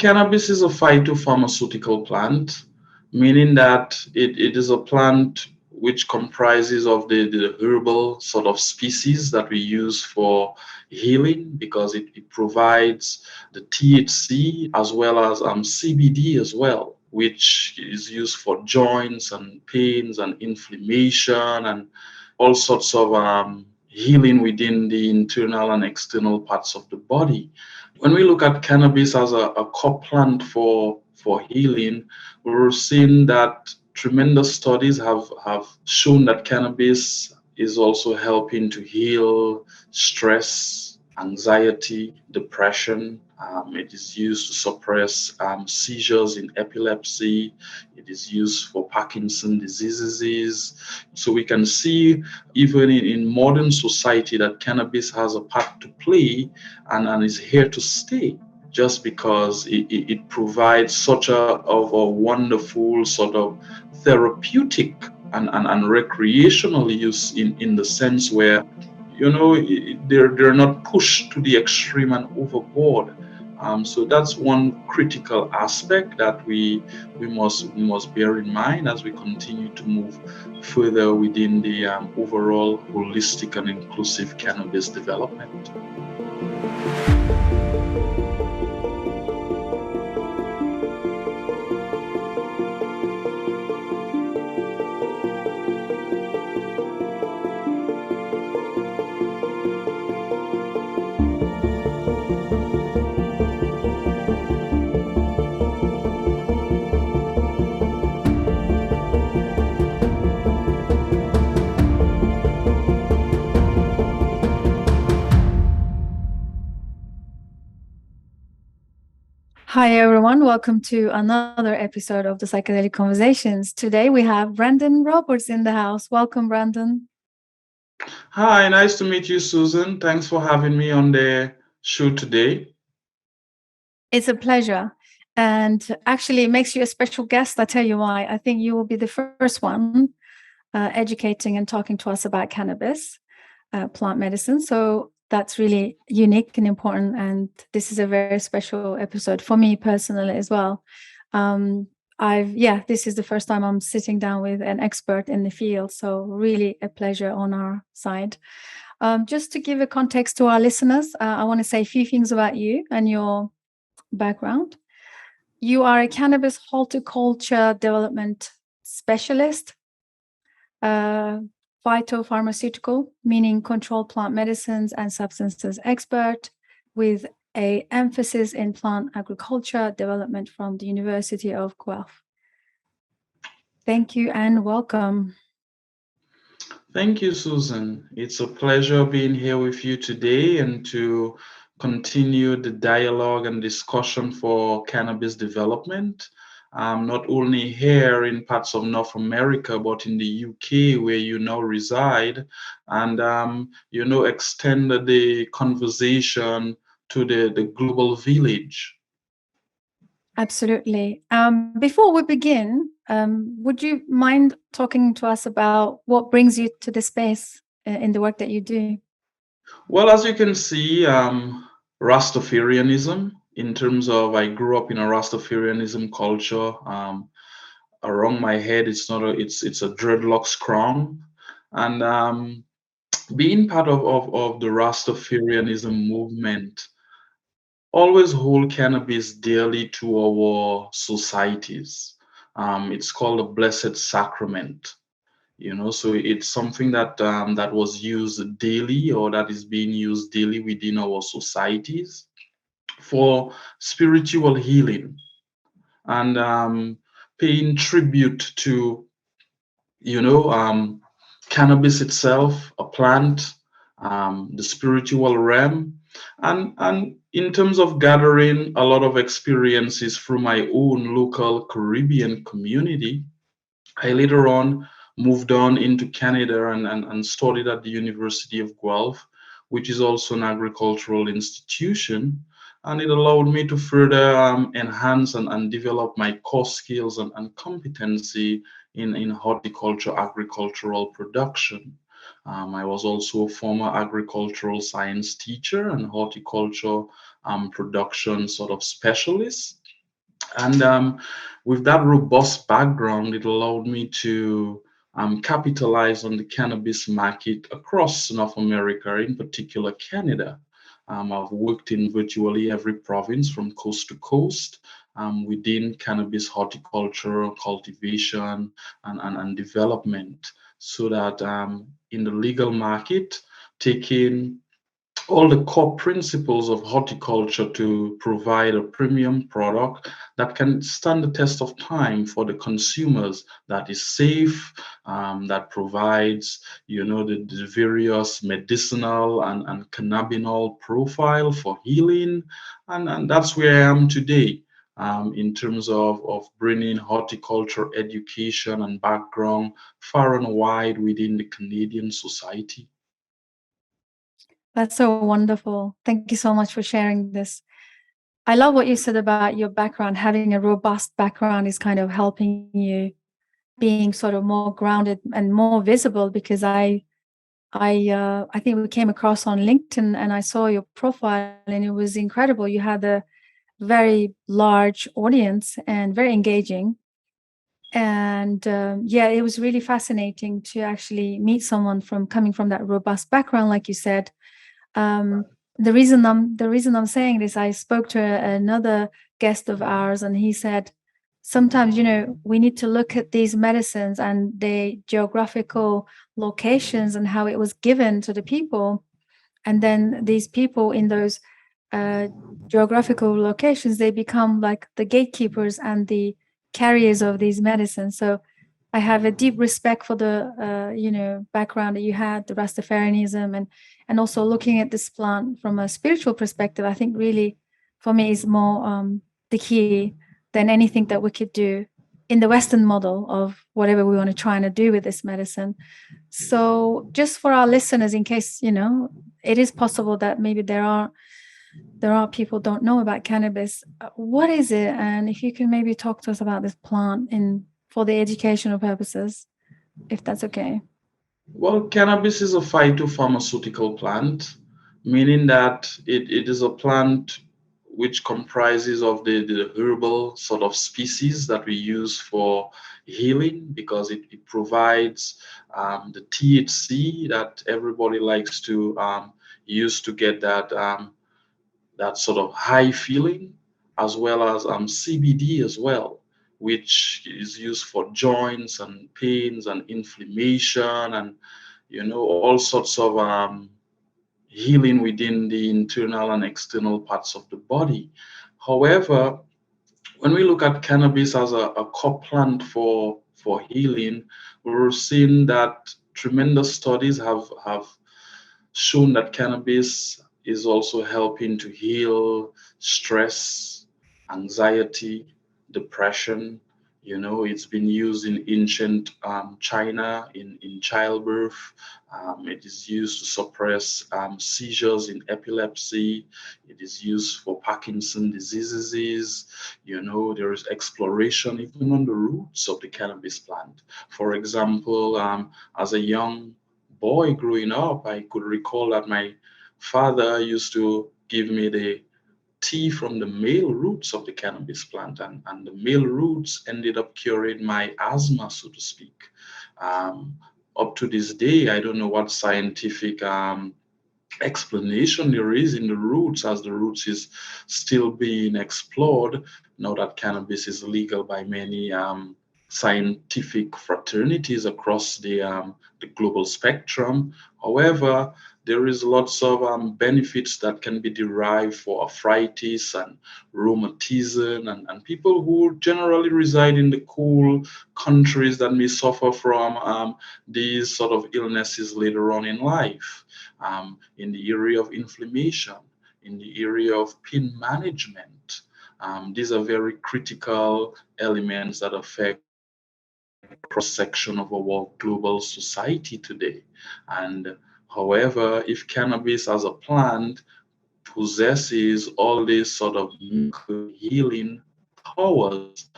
Cannabis is a phytopharmaceutical plant, meaning that it is a plant which comprises of the herbal sort of species that we use for healing because it provides the THC as well as CBD as well, which is used for joints and pains and inflammation and all sorts of healing within the internal and external parts of the body. When we look at cannabis as a core plant for healing, we're seeing that tremendous studies have shown that cannabis is also helping to heal stress, anxiety, depression. It is used to suppress seizures in epilepsy. It is used for Parkinson diseases. So we can see even in modern society that cannabis has a part to play and is here to stay just because it provides such of a wonderful sort of therapeutic and recreational use in the sense where they're not pushed to the extreme and overboard. So that's one critical aspect that we must bear in mind as we continue to move further within the overall holistic and inclusive cannabis development. Hi, everyone. Welcome to another episode of the Psychedelic Conversations. Today we have Brendon Roberts in the house. Welcome, Brendon. Hi, nice to meet you, Susan. Thanks for having me on the show today. It's a pleasure. And actually, it makes you a special guest. I tell you why. I think you will be the first one educating and talking to us about cannabis, plant medicine. So that's really unique and important. And this is a very special episode for me personally as well. This is the first time I'm sitting down with an expert in the field. So really a pleasure on our side. Just to give a context to our listeners, I want to say a few things about you and your background. You are a cannabis horticulture development specialist, uh, phytopharmaceutical, meaning controlled plant medicines and substances expert, with a emphasis in plant agriculture development from the University of Guelph. Thank you and welcome. Thank you, Susan. It's a pleasure being here with you today and to continue the dialogue and discussion for cannabis development. Not only here in parts of North America, but in the UK where you now reside, and extend the conversation to the global village. Absolutely. Before we begin, would you mind talking to us about what brings you to the space in the work that you do? Well, as you can see, Rastafarianism, in terms of I grew up in a Rastafarianism culture. Around my head, it's a dreadlocks crown, and being part of the Rastafarianism movement, always hold cannabis dearly to our societies. It's called a blessed sacrament. So it's something that was used daily or that is being used daily within our societies for spiritual healing and paying tribute to cannabis itself, a plant, the spiritual realm, and in terms of gathering a lot of experiences through my own local Caribbean community. I later on moved on into Canada and studied at the University of Guelph, which is also an agricultural institution. And it allowed me to further enhance and develop my core skills and competency in horticulture, agricultural production. I was also a former agricultural science teacher and horticulture production sort of specialist. And with that robust background, it allowed me to capitalize on the cannabis market across North America, in particular Canada. I've worked in virtually every province from coast to coast within cannabis horticulture, cultivation, and development, so that in the legal market, taking all the core principles of horticulture to provide a premium product that can stand the test of time for the consumers, that is safe, that provides, the various medicinal and cannabinol profile for healing. And that's where I am today. In terms of bringing horticulture education and background far and wide within the Canadian society. That's so wonderful. Thank you so much for sharing this. I love what you said about your background. Having a robust background is kind of helping you being sort of more grounded and more visible, because I think we came across on LinkedIn and I saw your profile and it was incredible. You had a very large audience and very engaging. And yeah, it was really fascinating to actually meet someone from coming from that robust background, like you said. Um, the reason I'm saying this, I spoke to another guest of ours, and he said sometimes, we need to look at these medicines and the geographical locations and how it was given to the people, and then these people in those uh, geographical locations, they become like the gatekeepers and the carriers of these medicines. So I have a deep respect for the background that you had, the Rastafarianism, and also looking at this plant from a spiritual perspective. I think really for me is more the key than anything that we could do in the Western model of whatever we want to try and do with this medicine. So just for our listeners, in case it is possible that maybe there are people don't know about cannabis. What is it? And if you can maybe talk to us about this plant in for the educational purposes, if that's okay. Well, cannabis is a phytopharmaceutical plant, meaning that it is a plant which comprises of the herbal sort of species that we use for healing, because it provides the THC that everybody likes to use to get that sort of high feeling, as well as CBD as well, which is used for joints and pains and inflammation and all sorts of healing within the internal and external parts of the body. However, when we look at cannabis as a core plant for healing, we're seeing that tremendous studies have shown that cannabis is also helping to heal stress, anxiety, depression. It's been used in ancient China in childbirth. It is used to suppress seizures in epilepsy. It is used for Parkinson diseases. There is exploration even on the roots of the cannabis plant. For example, as a young boy growing up, I could recall that my father used to give me the tea from the male roots of the cannabis plant, and the male roots ended up curing my asthma, so to speak. Um, Up to this day, I don't know what scientific explanation there is in the roots, as the roots is still being explored now that cannabis is legal by many scientific fraternities across the global spectrum. However, there is lots of benefits that can be derived for arthritis and rheumatism, and people who generally reside in the cool countries that may suffer from these sort of illnesses later on in life, in the area of inflammation, in the area of pain management. These are very critical elements that affect cross section of our global society today. And however, if cannabis as a plant possesses all these sort of healing powers,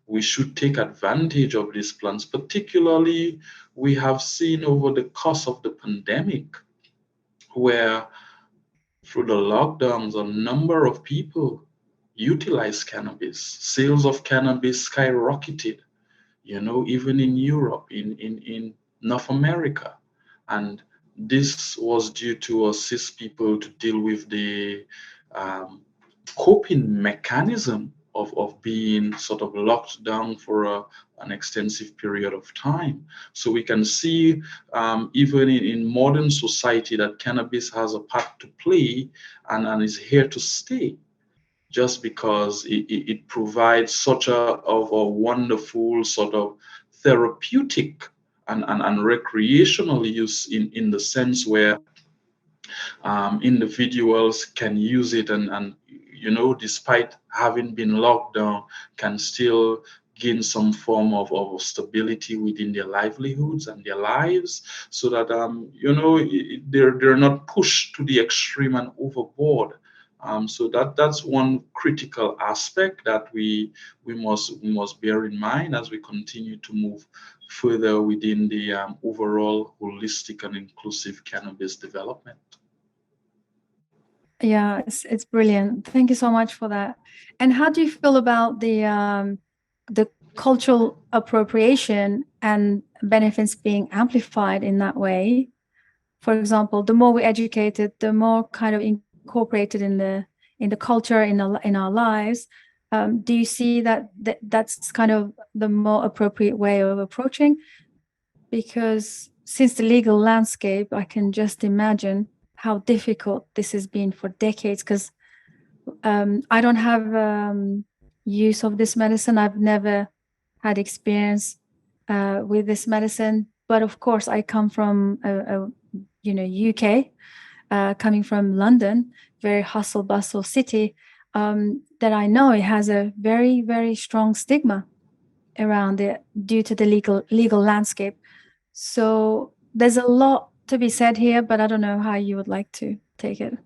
we should take advantage of these plants. Particularly, we have seen over the course of the pandemic, where through the lockdowns, a number of people utilize cannabis. Sales of cannabis skyrocketed, even in Europe, in North America. And this was due to assist people to deal with the um, coping mechanism of being sort of locked down for an extensive period of time. So we can see, even in modern society, that cannabis has a part to play, and is here to stay, just because it provides such a wonderful sort of therapeutic and recreational use, in the sense where individuals can use it, and despite having been locked down, can still gain some form of stability within their livelihoods and their lives, so that they're not pushed to the extreme and overboard. So that's one critical aspect that we must bear in mind as we continue to move further within the overall holistic and inclusive cannabis development. Yeah, it's brilliant. Thank you so much for that. And how do you feel about the cultural appropriation and benefits being amplified in that way? For example, the more we educate it, the more kind of incorporated in the culture, in our lives. Do you see that's kind of the more appropriate way of approaching? Because since the legal landscape, I can just imagine how difficult this has been for decades, because I don't have use of this medicine. I've never had experience with this medicine, but of course I come from UK, coming from London, very hustle bustle city, that I know it has a very, very strong stigma around it due to the legal landscape. So there's a lot to be said here, but I don't know how you would like to take it.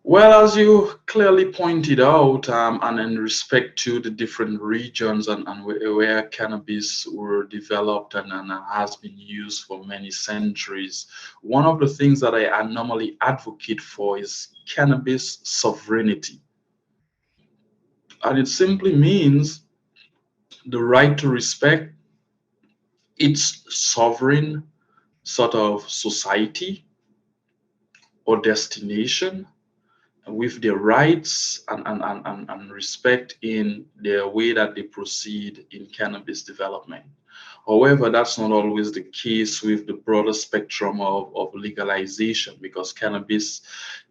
Well, as you clearly pointed out, and in respect to the different regions and where cannabis were developed and has been used for many centuries, one of the things that I normally advocate for is cannabis sovereignty. And it simply means the right to respect its sovereign sort of society or destination, with their rights and respect in their way that they proceed in cannabis development. However, that's not always the case with the broader spectrum of legalization, because cannabis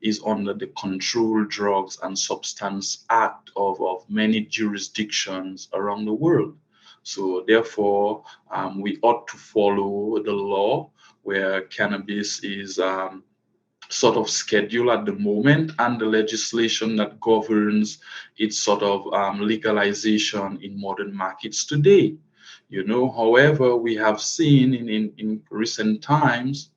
is under the Controlled Drugs and Substance Act of many jurisdictions around the world. So therefore, we ought to follow the law where cannabis is sort of schedule at the moment, and the legislation that governs its sort of legalization in modern markets today. However, we have seen in recent times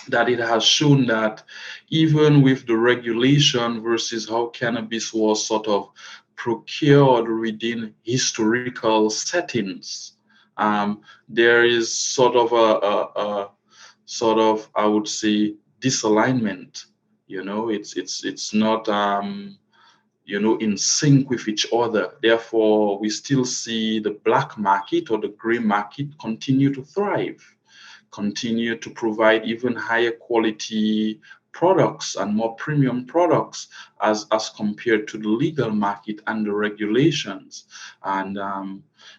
that it has shown that even with the regulation versus how cannabis was sort of procured within historical settings, there is sort of a sort of, I would say, disalignment. It's not in sync with each other. Therefore, we still see the black market or the gray market continue to thrive, continue to provide even higher quality products and more premium products as compared to the legal market and the regulations. And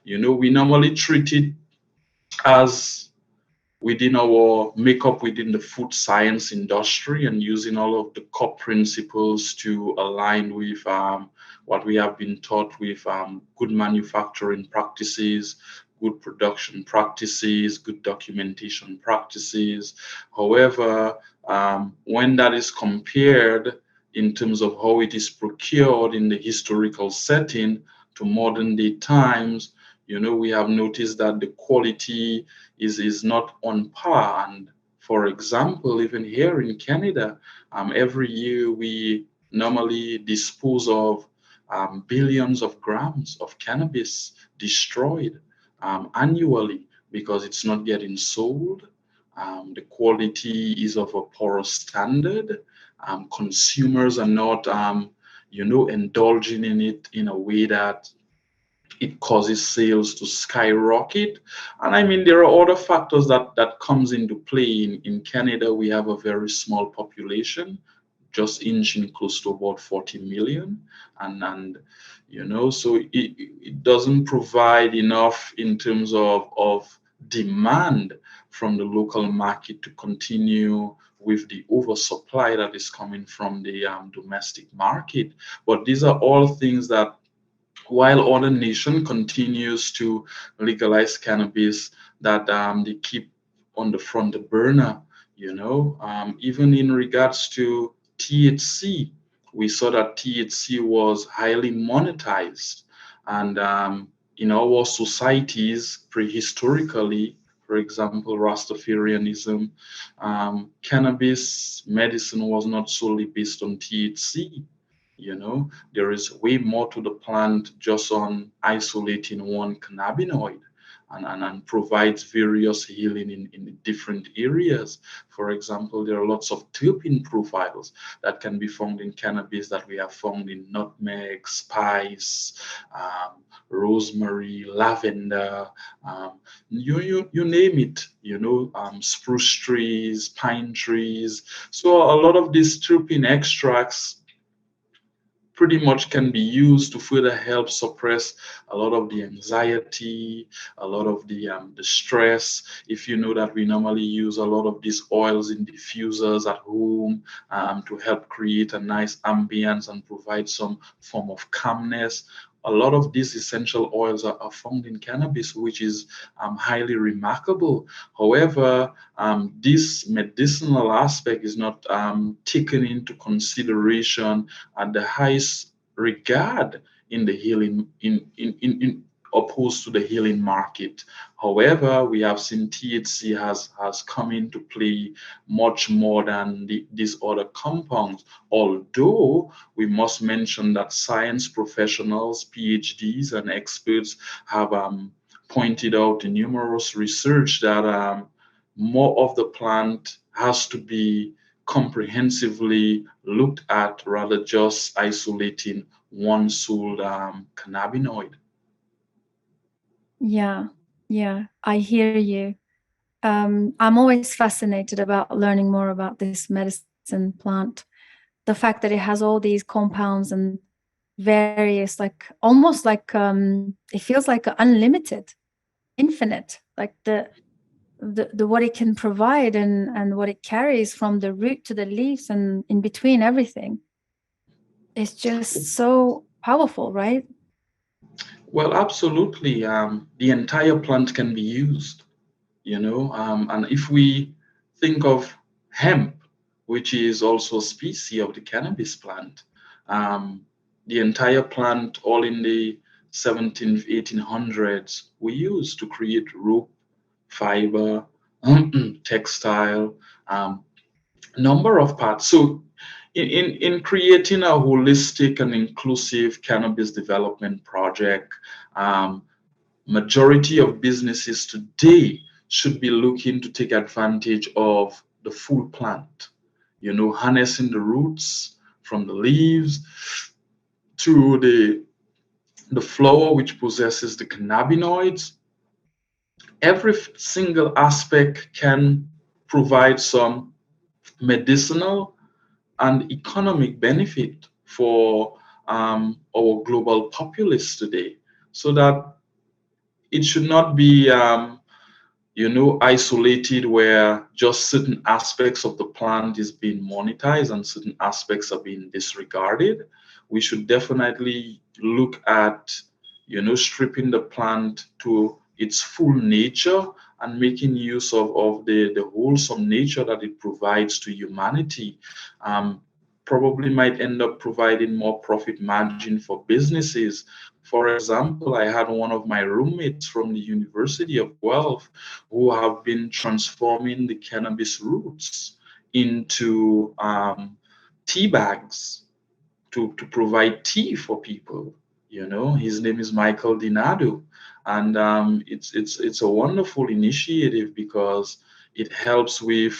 we normally treat it as within our makeup within the food science industry, and using all of the core principles to align with what we have been taught with good manufacturing practices, good production practices, good documentation practices. However, when that is compared in terms of how it is procured in the historical setting to modern day times, we have noticed that the quality is not on par. And for example, even here in Canada, every year we normally dispose of billions of grams of cannabis destroyed annually, because it's not getting sold. The quality is of a poor standard. Consumers are not indulging in it in a way that it causes sales to skyrocket. And I mean, there are other factors that comes into play. In Canada, we have a very small population, just inching close to about 40 million. And so it doesn't provide enough in terms of demand from the local market to continue with the oversupply that is coming from the domestic market. But these are all things that, while other nation continues to legalize cannabis, that they keep on the front burner. Even in regards to THC, we saw that THC was highly monetized, and in our societies prehistorically, for example, Rastafarianism, cannabis medicine was not solely based on THC. There is way more to the plant just on isolating one cannabinoid, and provides various healing in different areas. For example, there are lots of terpene profiles that can be found in cannabis that we have found in nutmeg, spice, rosemary, lavender, you name it, spruce trees, pine trees. So a lot of these terpene extracts pretty much can be used to further help suppress a lot of the anxiety, a lot of the stress. If you know that we normally use a lot of these oils in diffusers at home to help create a nice ambience and provide some form of calmness. A lot of these essential oils are found in cannabis, which is highly remarkable. However, this medicinal aspect is not taken into consideration at the highest regard in the healing in opposed to the healing market. However, we have seen THC has come into play much more than these other compounds. Although we must mention that science professionals, PhDs, and experts have pointed out in numerous research that more of the plant has to be comprehensively looked at rather just isolating one sole cannabinoid. Yeah, yeah, I hear you. I'm always fascinated about learning more about this medicine plant. The fact that it has all these compounds and various, like almost like it feels like unlimited, infinite, like the what it can provide and what it carries from the root to the leaves and in between everything. It's just so powerful, right? Well, absolutely. The entire plant can be used, and if we think of hemp, which is also a species of the cannabis plant, um, the entire plant, all in the 17th, 1800s, we used to create rope, fiber, textile, um, number of parts. So in creating a holistic and inclusive cannabis development project, um, majority of businesses today should be looking to take advantage of the full plant, harnessing the roots from the leaves to the flower, which possesses the cannabinoids. Every single aspect can provide some medicinal and economic benefit for our global populace today, so that it should not be isolated where just certain aspects of the plant is being monetized and certain aspects are being disregarded. We should definitely look at, stripping the plant to its full nature and making use of the wholesome nature that it provides to humanity. Probably might end up providing more profit margin for businesses. For example, I had one of my roommates from the University of Guelph who have been transforming the cannabis roots into tea bags to provide tea for people. His name is Michael Dinado, and it's a wonderful initiative because it helps with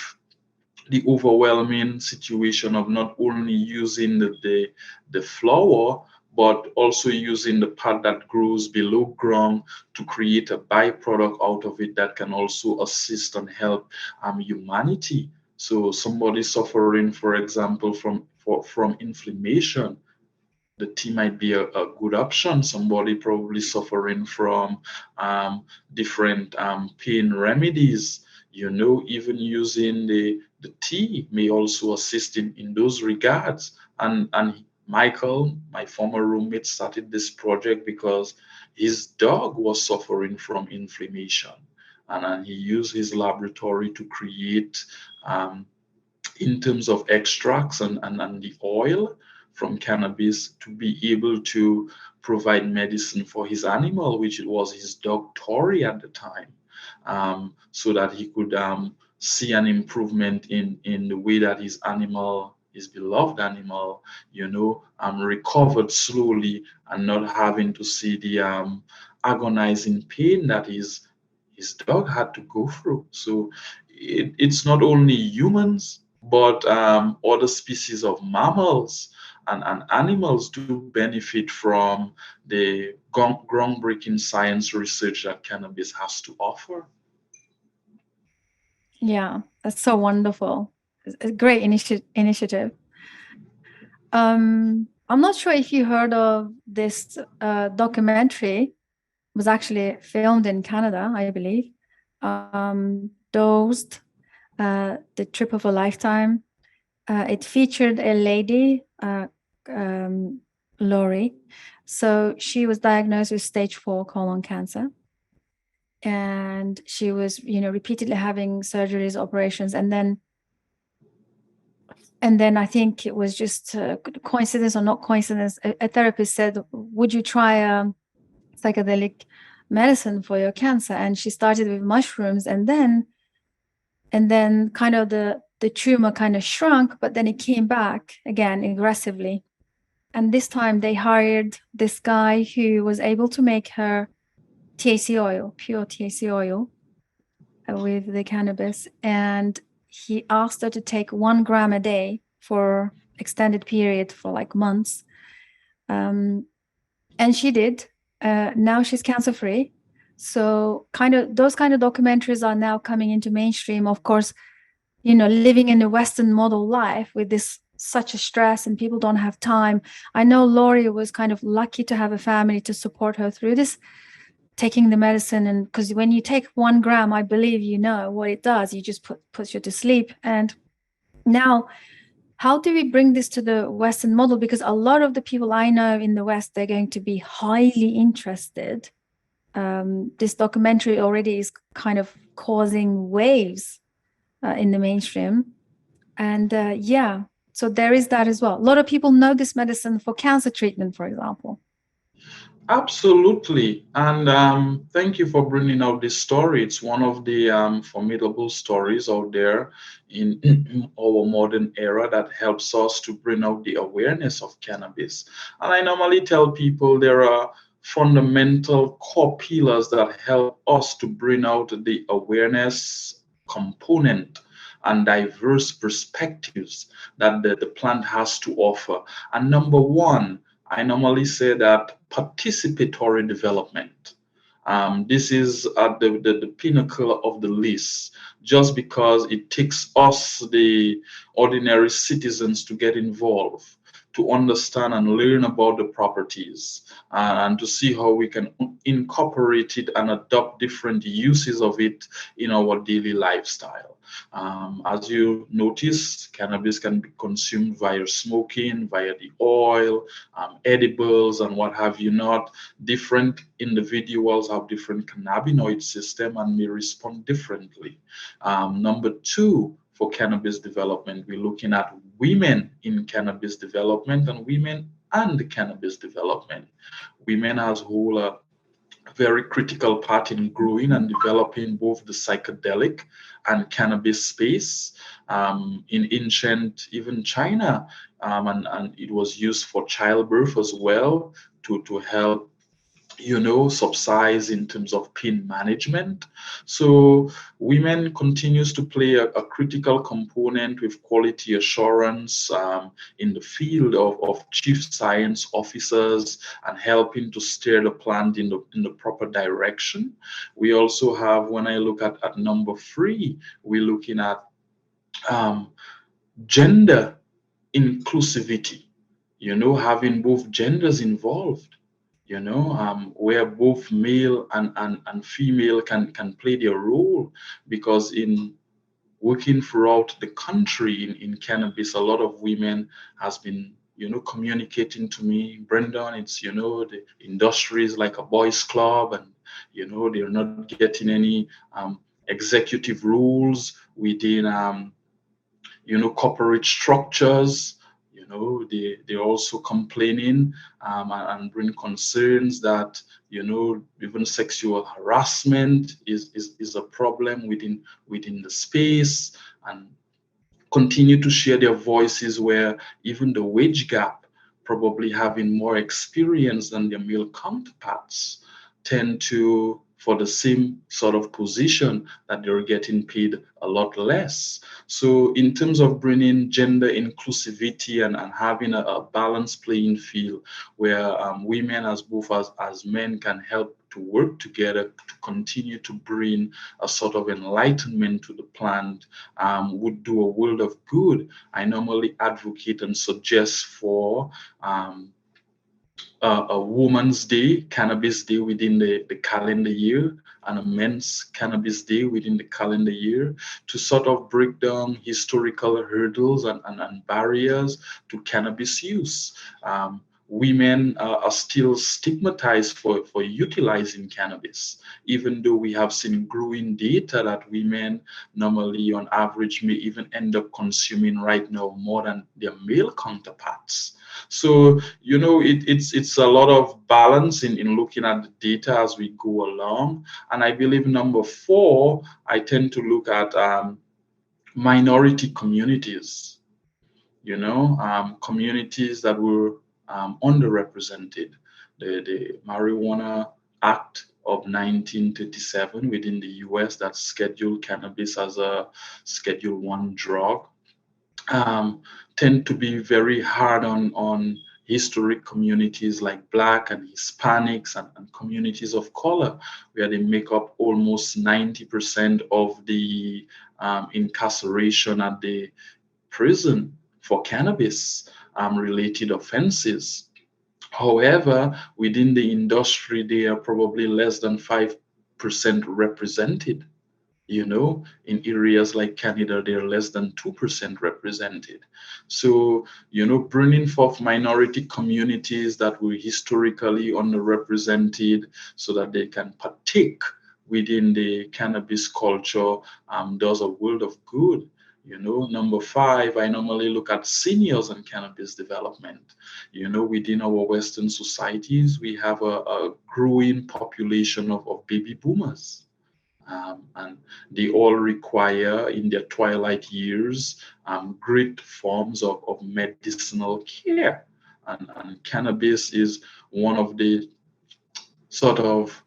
the overwhelming situation of not only using the flower, but also using the part that grows below ground to create a byproduct out of it that can also assist and help humanity. So somebody suffering, for example, from inflammation, the tea might be a good option. Somebody probably suffering from different pain remedies, even using the tea may also assist in those regards. And Michael, my former roommate, started this project because his dog was suffering from inflammation. And he used his laboratory to create um, in terms of extracts and the oil from cannabis to be able to provide medicine for his animal, which it was his dog Tori at the time, so that he could see an improvement in the way that his animal, his beloved animal, recovered slowly and not having to see the agonizing pain that his dog had to go through. So it's not only humans, but other species of mammals and animals do benefit from the groundbreaking science research that cannabis has to offer. Yeah, that's so wonderful. It's a great initiative. I'm not sure if you heard of this documentary. It was actually filmed in Canada, I believe. Dosed, The Trip of a Lifetime. It featured a lady, Lori. So she was diagnosed with stage 4 colon cancer. And she was, repeatedly having surgeries, operations, and then I think it was just coincidence or not coincidence. A therapist said, "Would you try a psychedelic medicine for your cancer?" And she started with mushrooms, and then kind of the tumor kind of shrunk, but then it came back again aggressively. And this time they hired this guy who was able to make her THC oil, pure THC oil, with the cannabis. And he asked her to take 1 gram a day for extended period for like months. And she did. Now she's cancer free. So those kind of documentaries are now coming into mainstream. Of course, living in a Western model life with this such a stress and people don't have time. I know Lori was kind of lucky to have a family to support her through this, taking the medicine. And because when you take 1 gram, I believe what it does. You just puts you to sleep. And now, how do we bring this to the Western model? Because a lot of the people I know in the West, they're going to be highly interested. This documentary already is kind of causing waves in the mainstream. And so there is that as well. A lot of people know this medicine for cancer treatment, for example. Absolutely. And thank you for bringing out this story. It's one of the formidable stories out there in our modern era that helps us to bring out the awareness of cannabis. And I normally tell people there are fundamental core pillars that help us to bring out the awareness component and diverse perspectives that the plant has to offer. And number one, I normally say that participatory development. This is at the pinnacle of the list, just because it takes us, the ordinary citizens, to get involved, to understand and learn about the properties, and to see how we can incorporate it and adopt different uses of it in our daily lifestyle. As you notice, cannabis can be consumed via smoking, via the oil, edibles, and what have you not. Different individuals have different cannabinoid system and may respond differently. Number two, for cannabis development, we're looking at women in cannabis development and women and cannabis development. Women as a whole are a very critical part in growing and developing both the psychedelic and cannabis space. In ancient, even China, and it was used for childbirth as well, to help subsides in terms of pain management. So women continues to play a critical component with quality assurance in the field of chief science officers and helping to steer the plant in the proper direction. We also have, when I look at number three, we're looking at um, gender inclusivity, having both genders involved, where both male and female can play their role. Because in working throughout the country in cannabis, a lot of women has been, communicating to me, Brendon, it's, the industry is like a boys club, and, they're not getting any executive roles within corporate structures. They're also complaining and bring concerns that, even sexual harassment is a problem within the space, and continue to share their voices, where even the wage gap, probably having more experience than their male counterparts, tend to, for the same sort of position, that they're getting paid a lot less. So in terms of bringing gender inclusivity and having a balanced playing field, where women as both as men can help to work together to continue to bring a sort of enlightenment to the plant, would do a world of good. I normally advocate and suggest for a Woman's Day, Cannabis Day within the calendar year, and a Men's Cannabis Day within the calendar year, to sort of break down historical hurdles and barriers to cannabis use. Women are still stigmatized for utilizing cannabis, even though we have seen growing data that women normally, on average, may even end up consuming right now more than their male counterparts. So, it's a lot of balance in looking at the data as we go along. And I believe number four, I tend to look at minority communities, communities that were underrepresented. The Marijuana Act of 1937 within the US, that scheduled cannabis as a Schedule 1 drug, um, tend to be very hard on historic communities like Black and Hispanics and communities of color, where they make up almost 90% of the incarceration at the prison for cannabis related offenses. However, within the industry, they are probably less than 5% represented. In areas like Canada, they're less than 2% represented. So, bringing forth minority communities that were historically underrepresented, so that they can partake within the cannabis culture, does a world of good. Number five, I normally look at seniors and cannabis development. Within our Western societies, we have a growing population of baby boomers. And they all require, in their twilight years, great forms of medicinal care. And cannabis is one of the sort of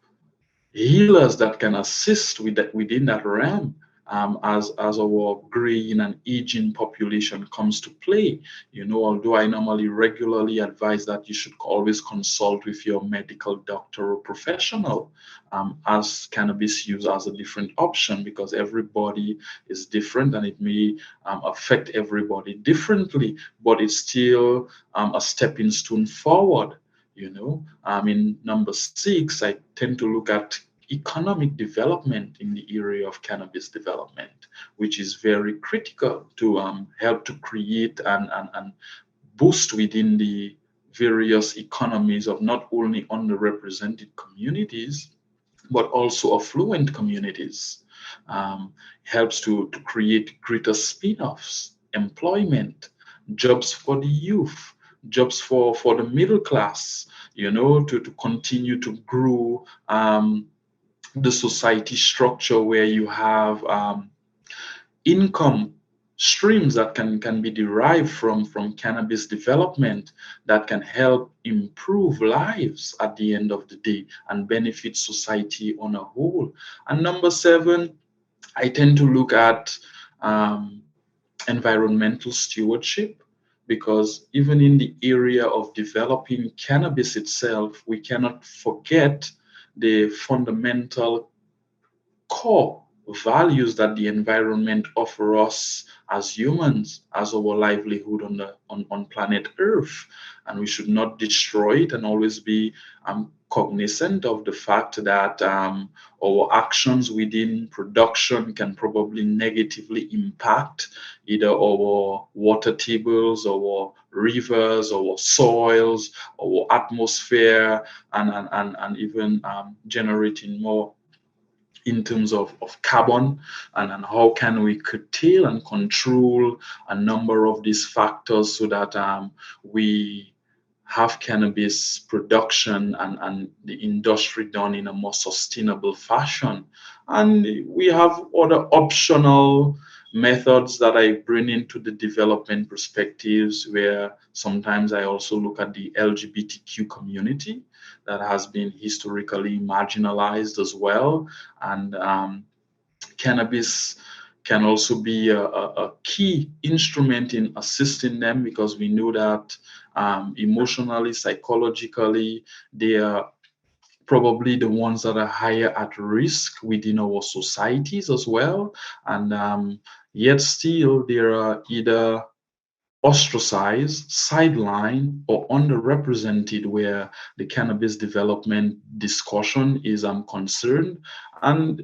healers that can assist within that realm, as our graying and aging population comes to play. Although I normally regularly advise that you should always consult with your medical doctor or professional, as cannabis use as a different option, because everybody is different and it may affect everybody differently, but it's still a stepping stone forward. In number six, I tend to look at economic development in the area of cannabis development, which is very critical to help to create and boost within the various economies of not only underrepresented communities, but also affluent communities. Helps to create greater spin-offs, employment, jobs for the youth, jobs for the middle class, to continue to grow the society structure, where you have income streams that can be derived from cannabis development that can help improve lives at the end of the day and benefit society on a whole. And number seven, I tend to look at um, environmental stewardship, because even in the area of developing cannabis itself, we cannot forget the fundamental core values that the environment offer us as humans, as our livelihood on planet Earth. And we should not destroy it, and always be cognizant of the fact that our actions within production can probably negatively impact either our water tables, our rivers, our soils, our atmosphere, and even generating more in terms of carbon, and how can we curtail and control a number of these factors so that we have cannabis production and the industry done in a more sustainable fashion. And we have other optional methods that I bring into the development perspectives, where sometimes I also look at the LGBTQ community that has been historically marginalized as well. And cannabis can also be a key instrument in assisting them, because we know that emotionally, psychologically, they are probably the ones that are higher at risk within our societies as well. And yet still, they are either ostracized, sidelined, or underrepresented where the cannabis development discussion is concerned. And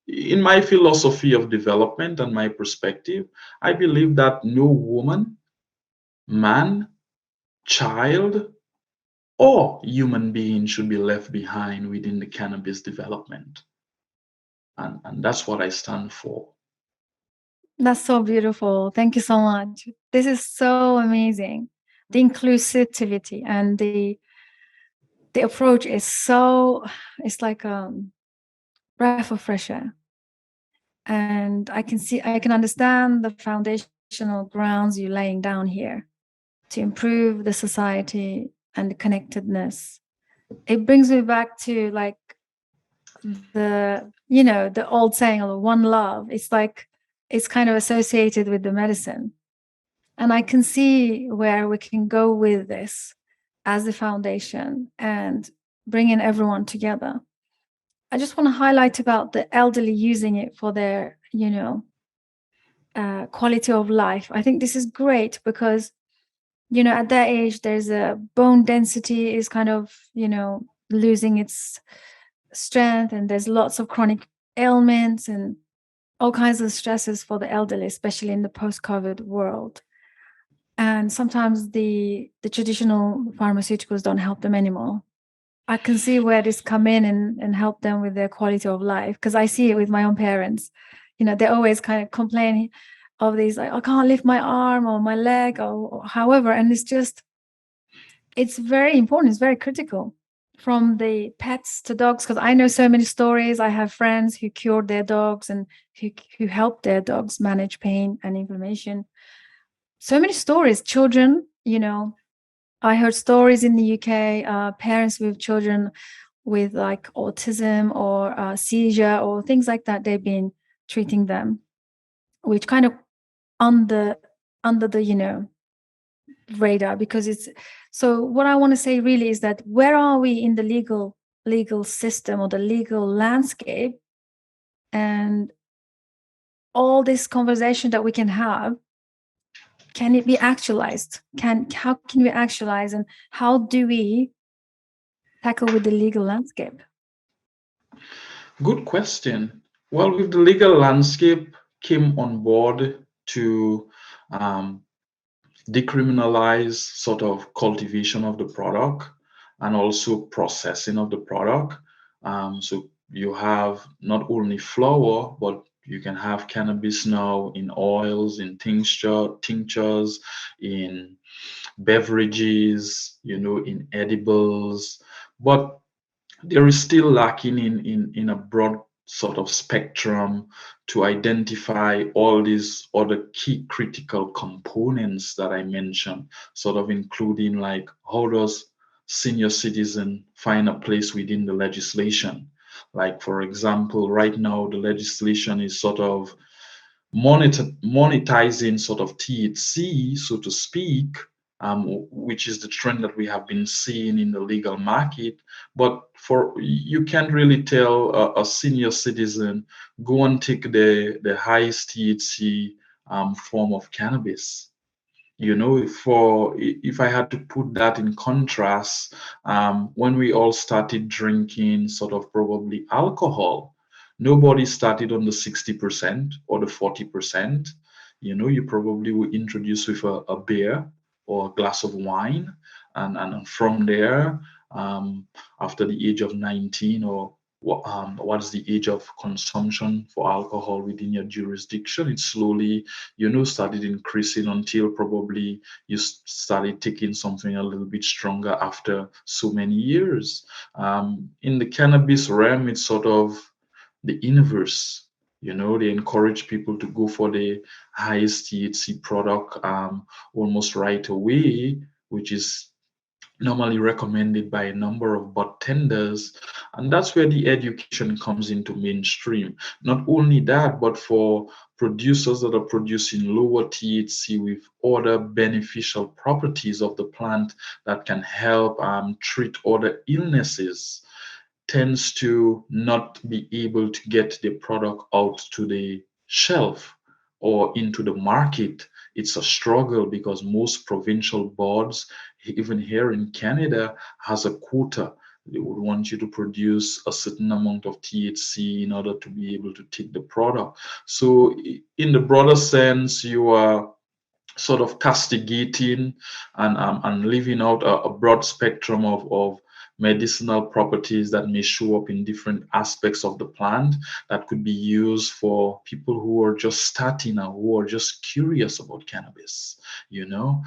in my philosophy of development and my perspective, I believe that no woman, man, child, or human being should be left behind within the cannabis development. And that's what I stand for. That's so beautiful. Thank you so much. This is so amazing. The inclusivity and the approach is so, it's like a breath of fresh air. And I can understand the foundational grounds you're laying down here to improve the society and the connectedness. It brings me back to like the old saying of one love. It's like it's kind of associated with the medicine. And I can see where we can go with this as the foundation and bringing everyone together. I just want to highlight about the elderly using it for their, quality of life. I think this is great because, at that age, there's a bone density is kind of, losing its strength, and there's lots of chronic ailments and all kinds of stresses for the elderly, especially in the post-COVID world. And sometimes the traditional pharmaceuticals don't help them anymore. I can see where this come in and help them with their quality of life, because I see it with my own parents. They always kind of complain of these, like, I can't lift my arm or my leg or however. And it's very important. It's very critical, from the pets to dogs, because I know so many stories. I have friends who cured their dogs and who helped their dogs manage pain and inflammation. So many stories. Children, I heard stories in the UK, parents with children with like autism or seizure or things like that. They've been treating them, which kind of under the radar, because it's so. What I want to say really is that where are we in the legal system or the legal landscape, and all this conversation that we can have, can it be actualized? How can we actualize, and how do we tackle with the legal landscape? Good question. Well, with the legal landscape came on board to um, decriminalize sort of cultivation of the product and also processing of the product. So you have not only flower, but you can have cannabis now in oils, in tinctures, in beverages, in edibles. But there is still lacking in a broad sort of spectrum to identify all these other key critical components that I mentioned, sort of including like how does senior citizen find a place within the legislation? Like, for example, right now the legislation is sort of monetizing sort of THC, so to speak, which is the trend that we have been seeing in the legal market. But for you can't really tell a senior citizen go and take the highest THC form of cannabis. You know, for if I had to put that in contrast, when we all started drinking sort of probably alcohol, nobody started on the 60% or the 40%. You know, you probably were introduced with a beer or a glass of wine, and from there, after the age of 19 or what is the age of consumption for alcohol within your jurisdiction, it slowly, you know, started increasing until probably you started taking something a little bit stronger after so many years. In the cannabis realm, it's sort of the inverse. You know, they encourage people to go for the highest THC product almost right away, which is normally recommended by a number of bartenders, and that's where the education comes into mainstream. Not only that, but for producers that are producing lower THC with other beneficial properties of the plant that can help treat other illnesses, tends to not be able to get the product out to the shelf or into the market. It's a struggle because most provincial boards, even here in Canada, has a quota. They would want you to produce a certain amount of THC in order to be able to take the product. So in the broader sense, you are sort of castigating and leaving out a broad spectrum of medicinal properties that may show up in different aspects of the plant that could be used for people who are just starting or who are just curious about cannabis, you know,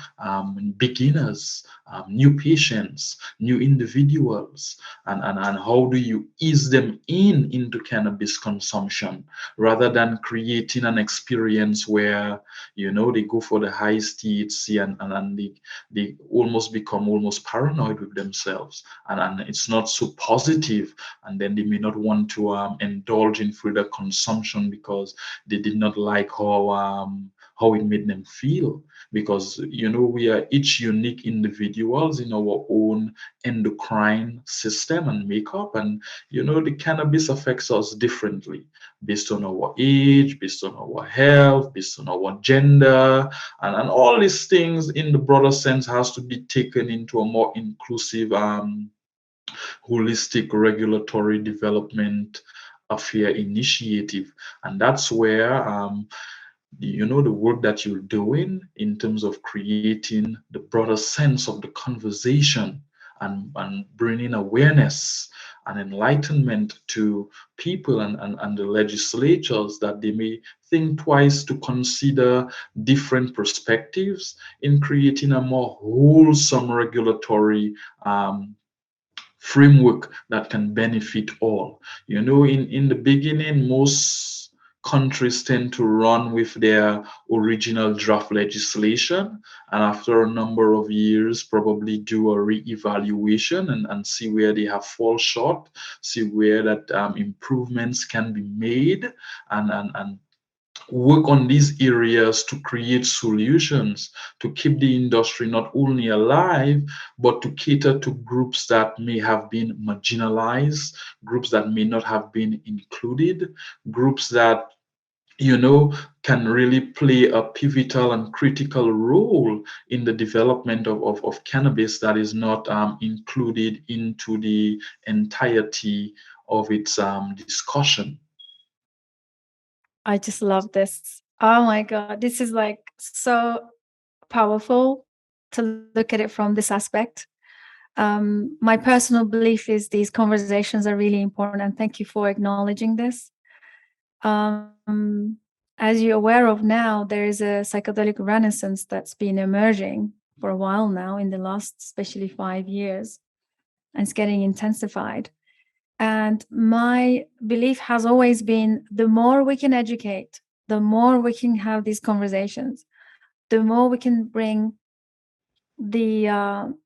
beginners, new patients, new individuals, and how do you ease them into cannabis consumption rather than creating an experience where, you know, they go for the highest THC and they almost become almost paranoid with themselves, and it's not so positive, and then they may not want to indulge in further consumption because they did not like how it made them feel, because, you know, we are each unique individuals in our own endocrine system and makeup, and, you know, the cannabis affects us differently based on our age, based on our health, based on our gender, and all these things in the broader sense has to be taken into a more inclusive, holistic regulatory development affair initiative. And that's where, you know, the work that you're doing in terms of creating the broader sense of the conversation and bringing awareness and enlightenment to people and the legislatures, that they may think twice to consider different perspectives in creating a more wholesome regulatory framework that can benefit all. You know, in the beginning, most countries tend to run with their original draft legislation, and after a number of years probably do a re-evaluation and see where they have fall short, see where that improvements can be made, and work on these areas to create solutions to keep the industry not only alive, but to cater to groups that may have been marginalized, groups that may not have been included, groups that, you know, can really play a pivotal and critical role in the development of cannabis that is not included into the entirety of its discussion. I just love this. Oh my God. This is like so powerful to look at it from this aspect. My personal belief is these conversations are really important, and thank you for acknowledging this. As you're aware of now, there is a psychedelic renaissance that's been emerging for a while now in the last, especially 5 years, and it's getting intensified. And my belief has always been, the more we can educate, the more we can have these conversations, the more we can bring the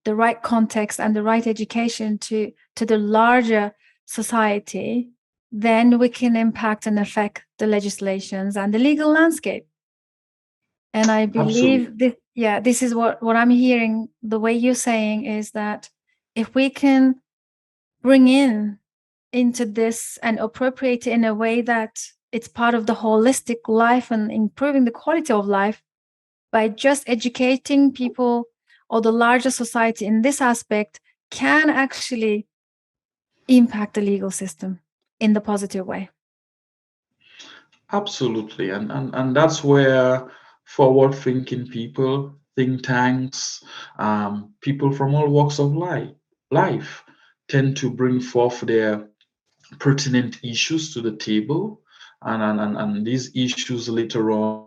right context and the right education to the larger society, then we can impact and affect the legislations and the legal landscape. And I Absolutely. believe this, yeah, this is what I'm hearing. The way you're saying is that if we can bring into this and appropriate it in a way that it's part of the holistic life and improving the quality of life, by just educating people or the larger society in this aspect, can actually impact the legal system in the positive way. Absolutely. And that's where forward thinking people, think tanks, people from all walks of life tend to bring forth their pertinent issues to the table. And these issues later on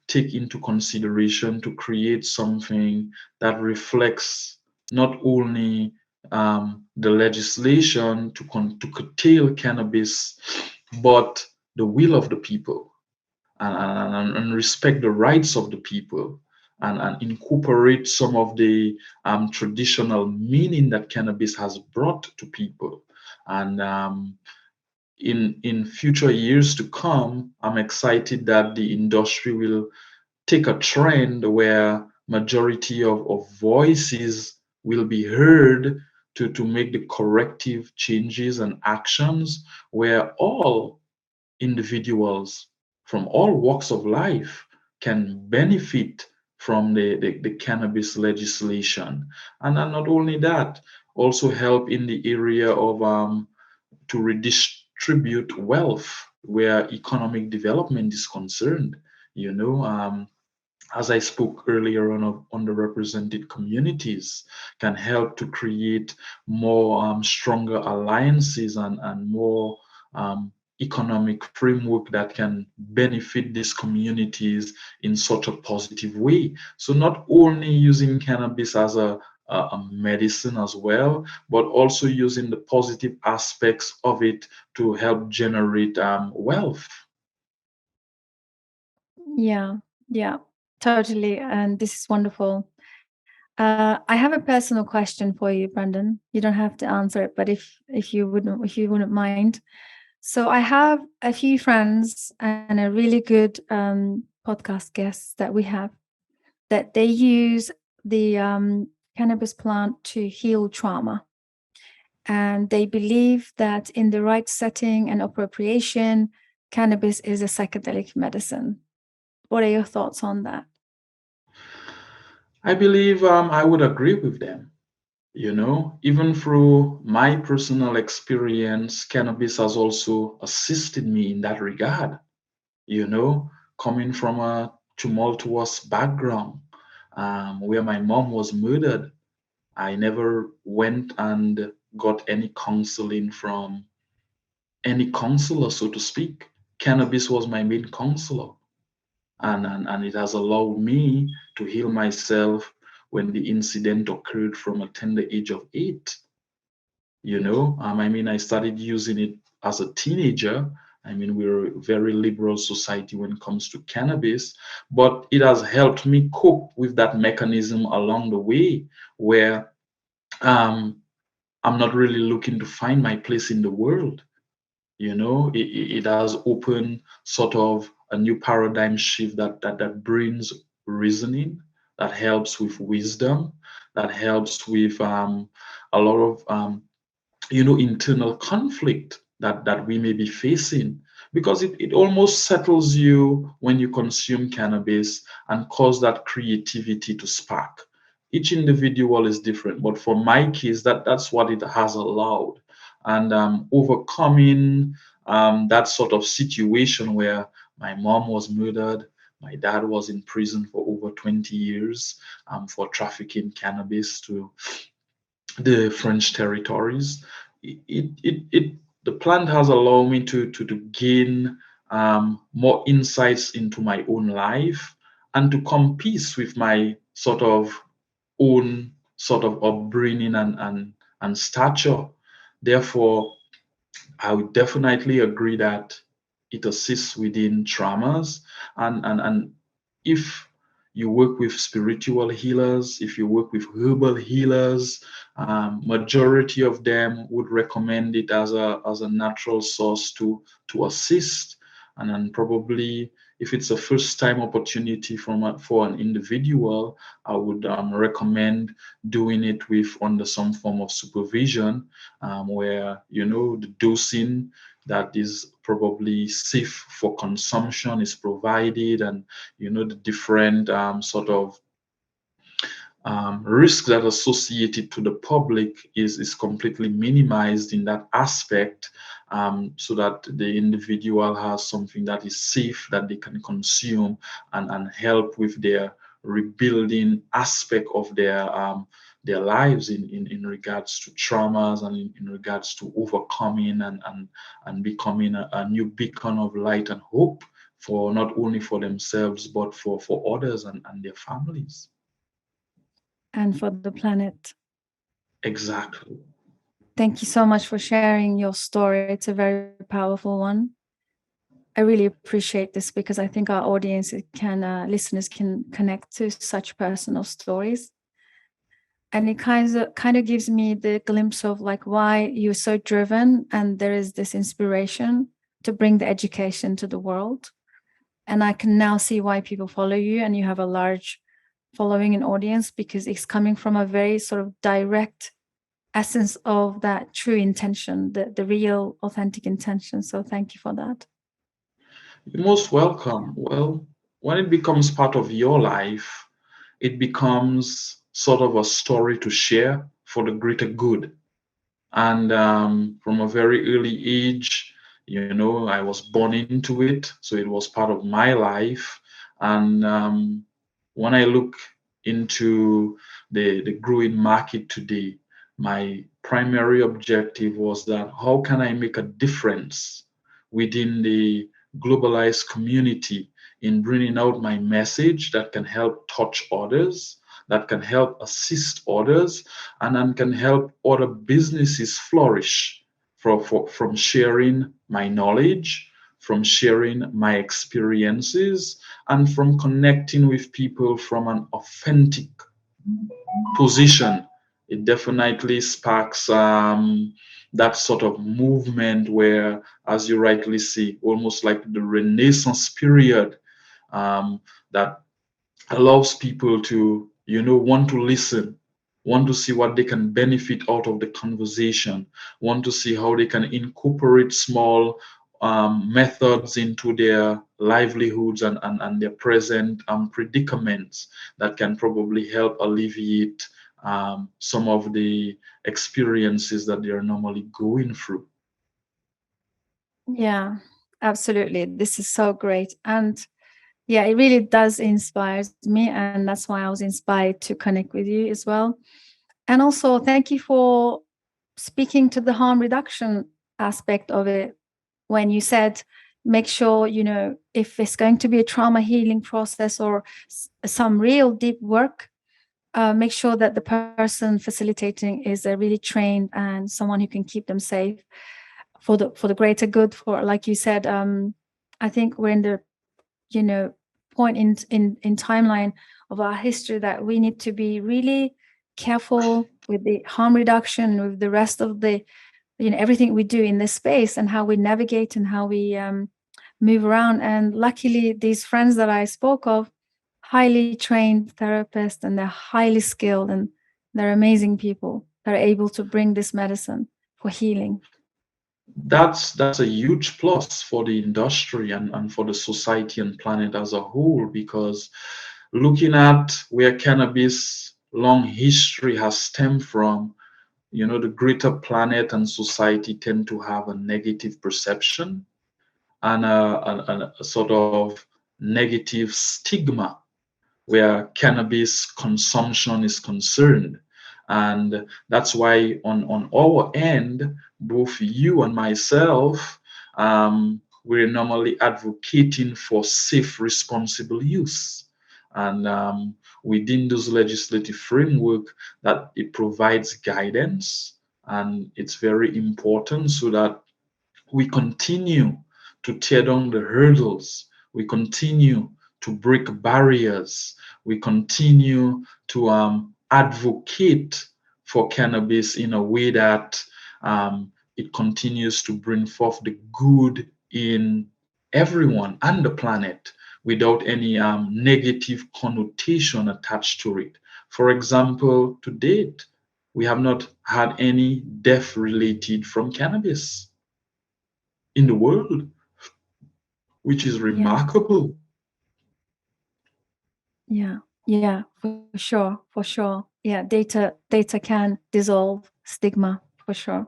take into consideration to create something that reflects not only the legislation to curtail cannabis, but the will of the people, and respect the rights of the people, and incorporate some of the traditional meaning that cannabis has brought to people. And in future years to come, I'm excited that the industry will take a trend where majority of voices will be heard to make the corrective changes and actions, where all individuals from all walks of life can benefit from the cannabis legislation. And not only that, also help in the area of to redistribute wealth where economic development is concerned. You know, as I spoke earlier on, of underrepresented communities can help to create more stronger alliances, and more economic framework that can benefit these communities in such a positive way. So not only using cannabis as a medicine as well, but also using the positive aspects of it to help generate wealth. Yeah, yeah, totally. And this is wonderful. I have a personal question for you, Brendon. You don't have to answer it, but if you wouldn't mind. So I have a few friends and a really good podcast guests that we have, that they use the cannabis plant to heal trauma. And they believe that in the right setting and appropriation, cannabis is a psychedelic medicine. What are your thoughts on that? I believe I would agree with them. You know, even through my personal experience, cannabis has also assisted me in that regard. You know, coming from a tumultuous background where my mom was murdered, I never went and got any counseling from any counselor, so to speak. Cannabis was my main counselor, and it has allowed me to heal myself when the incident occurred from a tender age of 8. You know, I mean, I started using it as a teenager. I mean, we're a very liberal society when it comes to cannabis, but it has helped me cope with that mechanism along the way, where um, I'm not really looking to find my place in the world. You know, it has opened sort of a new paradigm shift that brings reasoning, that helps with wisdom, that helps with a lot of internal conflict that we may be facing, because it almost settles you when you consume cannabis and cause that creativity to spark. Each individual is different, but for my case, that's what it has allowed. And overcoming that sort of situation where my mom was murdered, my dad was in prison for over 20 years for trafficking cannabis to the French territories. It the plant has allowed me to gain more insights into my own life, and to come peace with my sort of own sort of upbringing and stature. Therefore, I would definitely agree that it assists within traumas. And if you work with spiritual healers, if you work with herbal healers, majority of them would recommend it as a natural source to assist. And then probably if it's a first time opportunity for an individual, I would recommend doing it with under some form of supervision, where the dosing that is probably safe for consumption is provided, and the different sort of risk that associated to the public is completely minimized in that aspect, so that the individual has something that is safe that they can consume, and help with their rebuilding aspect of their lives in regards to traumas, and in regards to overcoming and becoming a new beacon of light and hope for not only for themselves but for others and their families. And for the planet. Exactly. Thank you so much for sharing your story. It's a very powerful one. I really appreciate this because I think our audience listeners can connect to such personal stories. And it kind of gives me the glimpse of like why you're so driven, and there is this inspiration to bring the education to the world. And I can now see why people follow you, and you have a large following and audience, because it's coming from a very sort of direct essence of that true intention, the real authentic intention. So thank you for that. You're most welcome. Well, when it becomes part of your life, it becomes sort of a story to share for the greater good. And from a very early age, I was born into it, so it was part of my life. And when I look into the growing market today, my primary objective was that how can I make a difference within the globalized community in bringing out my message that can help touch others, that can help assist others, and then can help other businesses flourish from sharing my knowledge, from sharing my experiences, and from connecting with people from an authentic position. It definitely sparks that sort of movement where, as you rightly see, almost like the Renaissance period, that allows people to want to listen, want to see what they can benefit out of the conversation, want to see how they can incorporate small methods into their livelihoods and their present predicaments that can probably help alleviate some of the experiences that they are normally going through. Yeah, absolutely. This is so great. And yeah, it really does inspire me. And that's why I was inspired to connect with you as well. And also, thank you for speaking to the harm reduction aspect of it when you said, make sure, if it's going to be a trauma healing process or some real deep work, make sure that the person facilitating is a really trained and someone who can keep them safe for the greater good. For, like you said, I think we're in the point in timeline of our history that we need to be really careful with the harm reduction, with the rest of the everything we do in this space, and how we navigate and how we move around. And luckily, these friends that I spoke of, highly trained therapists, and they're highly skilled, and they're amazing people that are able to bring this medicine for healing. That's a huge plus for the industry and for the society and planet as a whole, because looking at where cannabis long history has stemmed from, the greater planet and society tend to have a negative perception and a sort of negative stigma where cannabis consumption is concerned. And that's why on our end, both you and myself, we're normally advocating for safe, responsible use. And within those legislative framework, that it provides guidance, And it's very important so that we continue to tear down the hurdles. We continue to break barriers. We continue to advocate for cannabis in a way that it continues to bring forth the good in everyone and the planet without any negative connotation attached to it. For example, to date, we have not had any death related from cannabis in the world, which is Yeah. remarkable. Yeah. Yeah. For sure. For sure. Yeah. Data can dissolve stigma for sure.